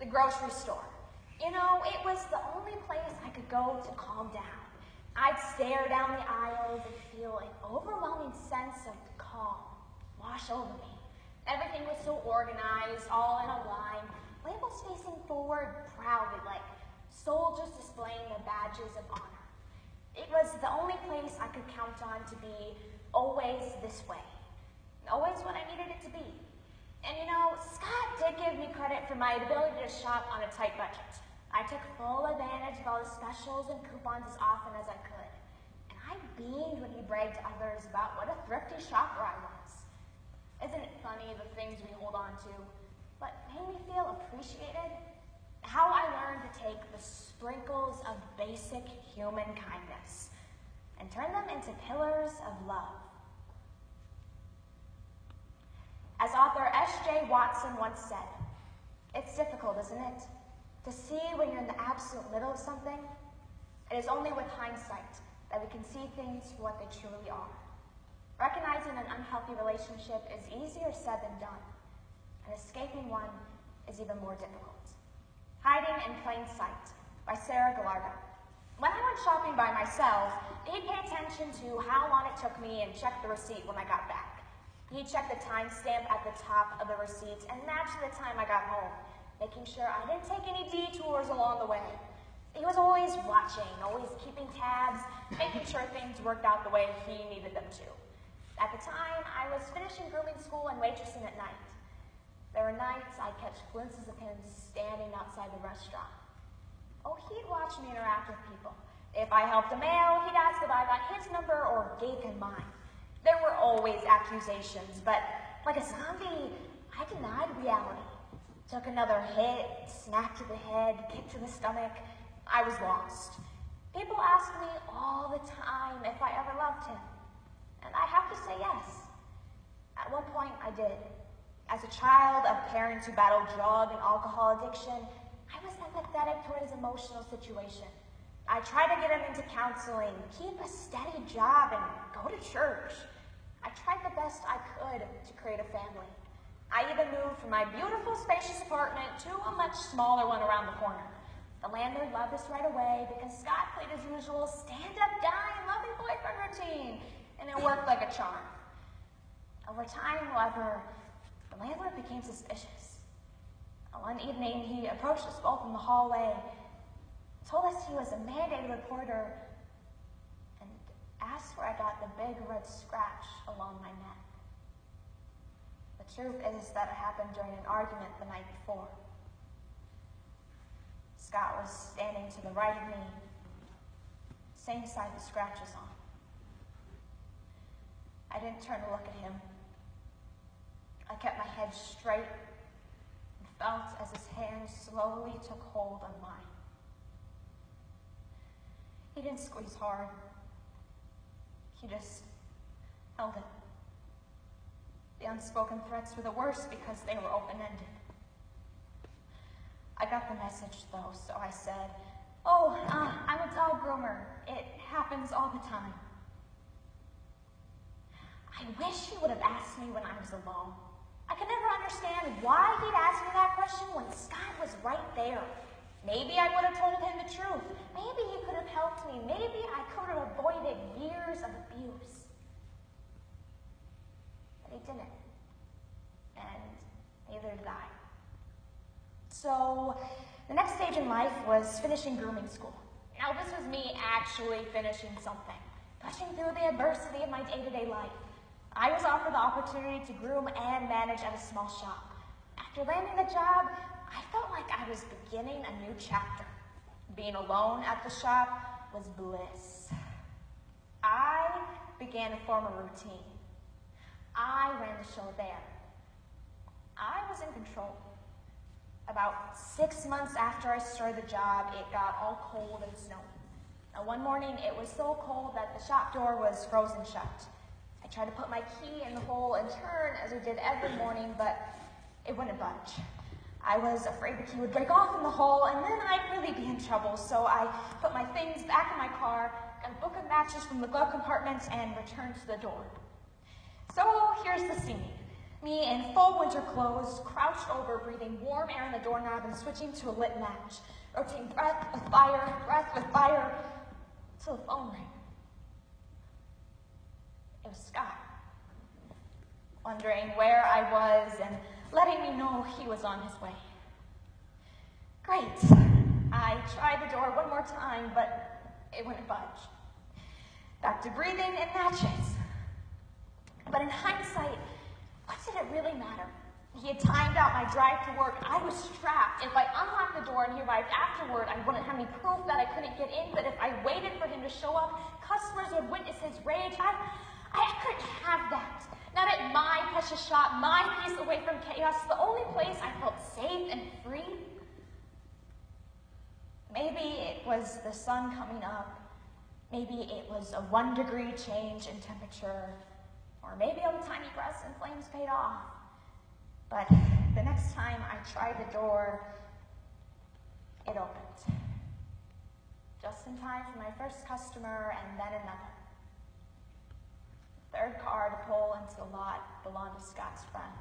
The grocery store. You know, it was the only place I could go to calm down. I'd stare down the aisles and feel an overwhelming sense of calm wash over me. Everything was so organized, all in a line, labels facing forward proudly like soldiers displaying their badges of honor. It was the only place I could count on to be always this way, always what I needed it to be. And you know, Scott did give me credit for my ability to shop on a tight budget. I took full advantage of all the specials and coupons as often as I could. And I beamed when he bragged to others about what a thrifty shopper I was. Isn't it funny the things we hold on to, but made me feel appreciated? How I learned to take the sprinkles of basic human kindness and turn them into pillars of love. As author S.J. Watson once said, it's difficult, isn't it, to see when you're in the absolute middle of something? It is only with hindsight that we can see things for what they truly are. Recognizing an unhealthy relationship is easier said than done, and escaping one is even more difficult. Hiding in Plain Sight by Sarah Gallardo. When I went shopping by myself, he'd pay attention to how long it took me and check the receipt when I got back. He'd check the timestamp at the top of the receipt and match the time I got home, making sure I didn't take any detours along the way. He was always watching, always keeping tabs, making sure things worked out the way he needed them to. At the time, I was finishing grooming school and waitressing at night. There were nights I'd catch glimpses of him standing outside the restaurant. Oh, he'd watch me interact with people. If I helped a male, he'd ask if I got his number or gave him mine. There were always accusations, but like a zombie, I denied reality. Took another hit, smack to the head, kick to the stomach. I was lost. People ask me all the time if I ever loved him, and I have to say yes. At one point, I did. As a child of parents who battled drug and alcohol addiction, I was empathetic toward his emotional situation. I tried to get him into counseling, keep a steady job, and go to church. I tried the best I could to create a family. I even moved from my beautiful, spacious apartment to a much smaller one around the corner. The landlord loved us right away because Scott played his usual stand-up guy and loving boyfriend routine, and it worked like a charm. Over time, however, the landlord became suspicious. One evening, he approached us both in the hallway, told us he was a mandated reporter, and asked where I got the big red scratch along my neck. The truth is that it happened during an argument the night before. Scott was standing to the right of me, same side the scratch is on. I didn't turn to look at him. I kept my head straight and felt as his hand slowly took hold of mine. He didn't squeeze hard. He just held it. The unspoken threats were the worst because they were open-ended. I got the message, though, so I said, I'm a dog groomer. It happens all the time. I wish he would have asked me when I was alone. I could never understand why he'd ask me that question when Scott was right there. Maybe I would have told him the truth. Maybe he could have helped me. Maybe I could have avoided years of abuse. But he didn't. And neither did I. So the next stage in life was finishing grooming school. Now this was me actually finishing something, pushing through the adversity of my day-to-day life. I was offered the opportunity to groom and manage at a small shop. After landing the job, I felt like I was beginning a new chapter. Being alone at the shop was bliss. I began to form a routine. I ran the show there. I was in control. About 6 months after I started the job, it got all cold and snowy. Now, one morning, it was so cold that the shop door was frozen shut. I tried to put my key in the hole and turn as I did every morning, but it wouldn't budge. I was afraid the key would break off in the hole, and then I'd really be in trouble, so I put my things back in my car, got a book of matches from the glove compartment, and returned to the door. So here's the scene. Me in full winter clothes, crouched over, breathing warm air in the doorknob and switching to a lit match, rotating breath with fire, till the phone rang. It was Scott, wondering where I was and letting me know he was on his way. Great. I tried the door one more time, but it wouldn't budge. Back to breathing and matches. But in hindsight, what did it really matter? He had timed out my drive to work. I was strapped. If I unlocked the door and he arrived afterward, I wouldn't have any proof that I couldn't get in. But if I waited for him to show up, customers would witness his rage. I couldn't have that. Not at my precious shop, my peace away from chaos, the only place I felt safe and free. Maybe it was the sun coming up. Maybe it was a 1 degree change in temperature. Or maybe all the tiny grass and flames paid off. But the next time I tried the door, it opened. Just in time for my first customer and then another. Third car to pull into the lot belonged to Scott's friend.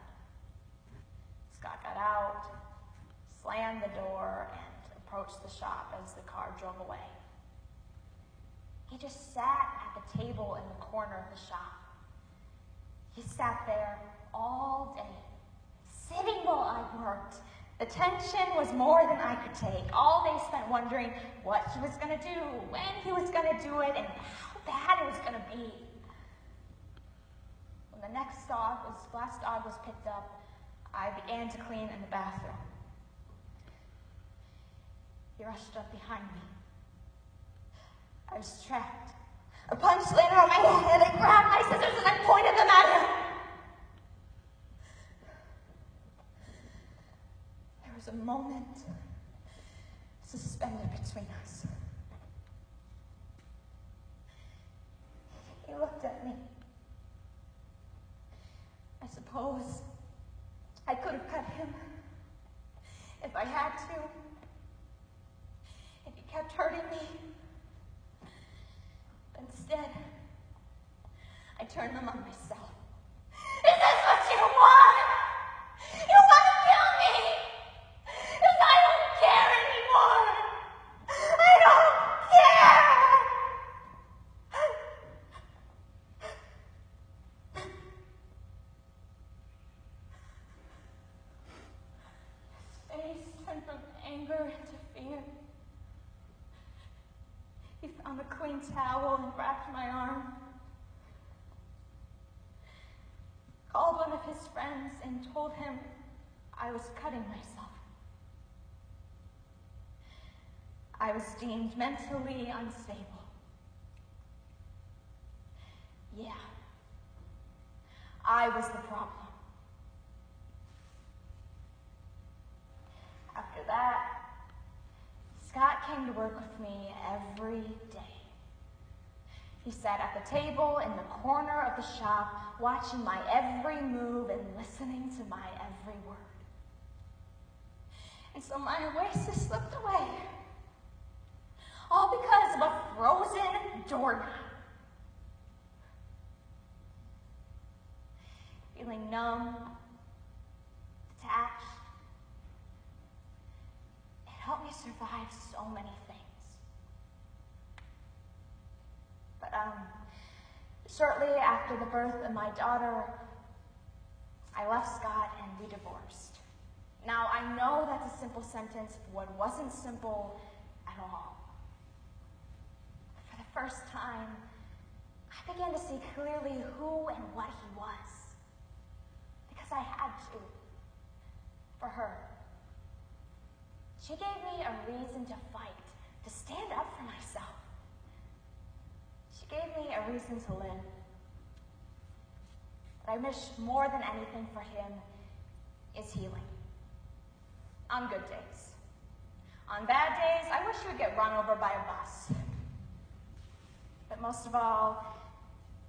Scott got out, slammed the door, and approached the shop as the car drove away. He just sat at the table in the corner of the shop. He sat there all day, sitting while I worked. The tension was more than I could take. All day spent wondering what he was going to do, when he was going to do it, and how bad it was going to be. When the next last dog was picked up, I began to clean in the bathroom. He rushed up behind me. I was trapped. A punch landed on my head. I grabbed my scissors and I pointed them at him. There was a moment suspended between us. He looked at me. I suppose I could have cut him if I had to. If he kept hurting me. Instead, I turned them on myself. Is this what you want? You want to kill me? Because I don't care anymore. I don't care. His face turned from anger to fear. He found a clean towel and wrapped my arm. Called one of his friends and told him I was cutting myself. I was deemed mentally unstable. Yeah, I was the problem. After that, Scott came to work with me every day. He sat at the table in the corner of the shop, watching my every move and listening to my every word. And so my oasis slipped away, all because of a frozen doorknob. Feeling numb, detached, helped me survive so many things. But shortly after the birth of my daughter, I left Scott and we divorced. Now, I know that's a simple sentence, but it wasn't simple at all. For the first time, I began to see clearly who and what he was. Because I had to. For her. She gave me a reason to fight, to stand up for myself. She gave me a reason to live. What I wish more than anything for him is healing. On good days. On bad days, I wish he would get run over by a bus. But most of all,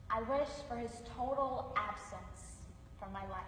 I wish for his total absence from my life.